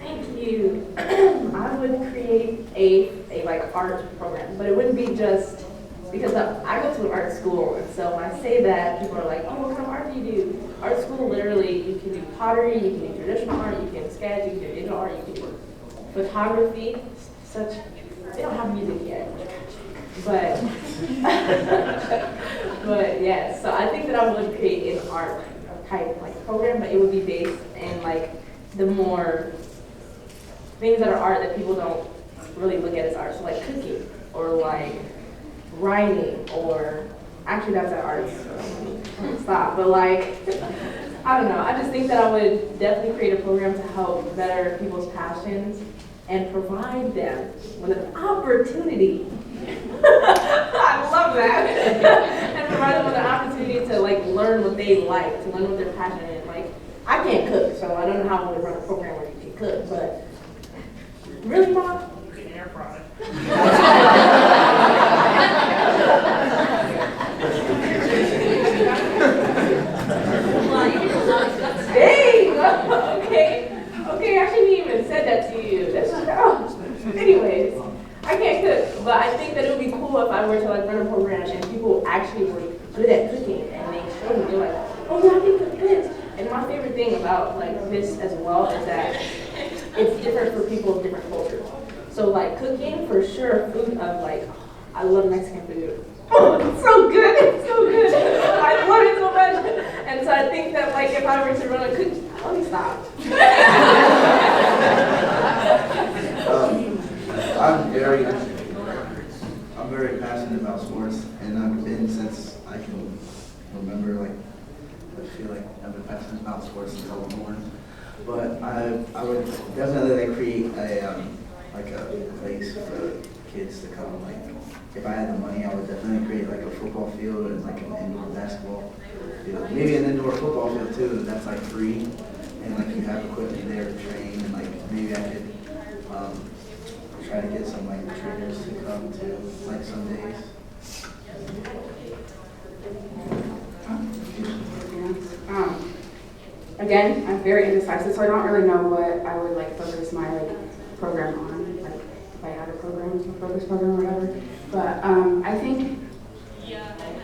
Speaker 3: Thank you. I would create a like art program, but it wouldn't be just because I go to an art school, and so when I say that, people are like, "Oh, what kind of art do you do?" Art school, literally, you can do pottery, you can do traditional art, you can sketch, you can do digital art, you can do photography. They don't have music yet, but but yeah. So I think that I would create an art type like program, but it would be based in like the more things that are art that people don't really look at as art. So like cooking or like writing, or actually that's an art, so stop. But like, I don't know. I just think that I would definitely create a program to help better people's passions and provide them with an opportunity. I love that. And provide them with an opportunity to like learn what they like, to learn what they're passionate in. Like, I can't cook, so I don't know how I would run a program where you can cook, but really, Mom?
Speaker 1: You can air fry it.
Speaker 3: Dang! Okay, I shouldn't even said that to you. That's anyways, I can't cook, but I think that it would be cool if I were to like run a program and people actually were good at cooking and they showed me, they're like, oh yeah, I can cook this. And my favorite thing about like this as well is that it's different for people of different cultures. So like cooking, for sure, food of like, I love Mexican food. Oh, it's so good, it's so good. I love it so much. And so I think that like if I were to run a cook, let me stop.
Speaker 4: I'm very passionate about sports, and I've been since I can remember. Like, I feel like I've been passionate about sports since I was born. But I would definitely like create a like a place for kids to come. Like, if I had the money, I would definitely create like a football field and like an indoor basketball field, maybe an indoor football field too. That's like free, and like you have equipment there to train, and like maybe I could try to get some like trainers to come to like some days.
Speaker 5: I again, I'm very indecisive, so I don't really know what I would like focus my like program on, like if I had a program, a focus program or whatever. But I think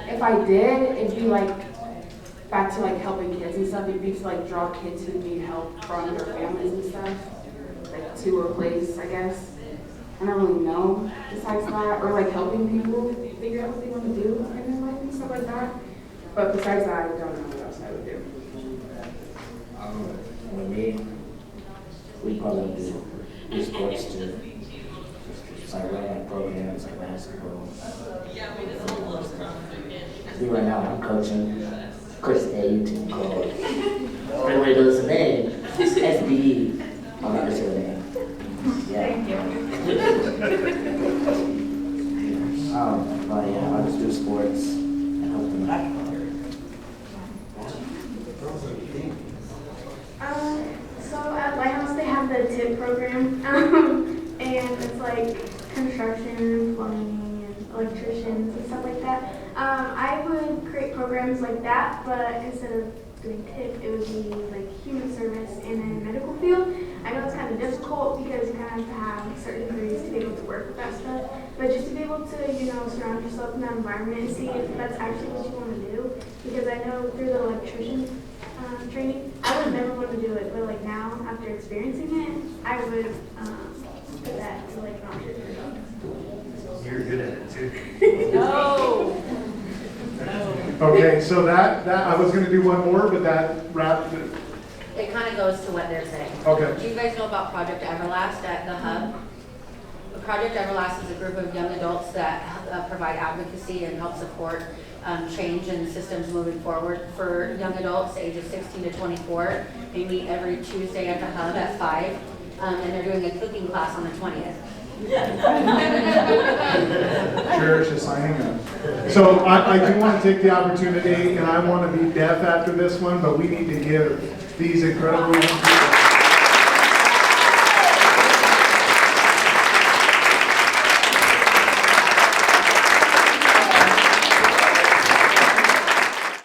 Speaker 5: if I did, it'd be like back to like helping kids and stuff. It'd be to like draw kids who need help from their families and stuff, like to a place, I guess. I don't really know besides that, or like helping people figure out what they want to do in their life and stuff like that. But besides that, I don't know what else I would do.
Speaker 6: With me, we probably do sports too. Just like running programs like basketball, football stuff. Me right now, I'm coaching Chris A team called, everybody knows the name, SBE. I'm not sure the name. Yeah.
Speaker 11: Thank you.
Speaker 6: But yeah, I just do sports and help them out.
Speaker 7: So at Lighthouse they have the TIP program, and it's like construction, plumbing, and electricians and stuff like that. I would create programs like that, but instead of doing TIP, it would be like human service in a medical field. I know it's kind of difficult because you kind of have to have certain degrees to be able to work with that stuff, but just to be able to, you know, surround yourself in that environment and see if that's actually what you want to do. Because I know through the electrician training, I would never want to do it, but like now, after experiencing it, I would put that to like an option.
Speaker 2: You're good at it too.
Speaker 3: No.
Speaker 2: Okay, so that I was gonna do one more, but that wrapped it.
Speaker 8: It kind of goes to what they're saying.
Speaker 2: Okay.
Speaker 8: Do you guys know about Project Everlast at the Hub? Project Everlast is a group of young adults that provide advocacy and help support change in systems moving forward for young adults ages 16 to 24. They meet every Tuesday at the Hub at 5, and they're doing a cooking class on the 20th.
Speaker 2: Cherish is signing up. So I do want to take the opportunity, and I want to be deaf after this one, but we need to give these incredible young people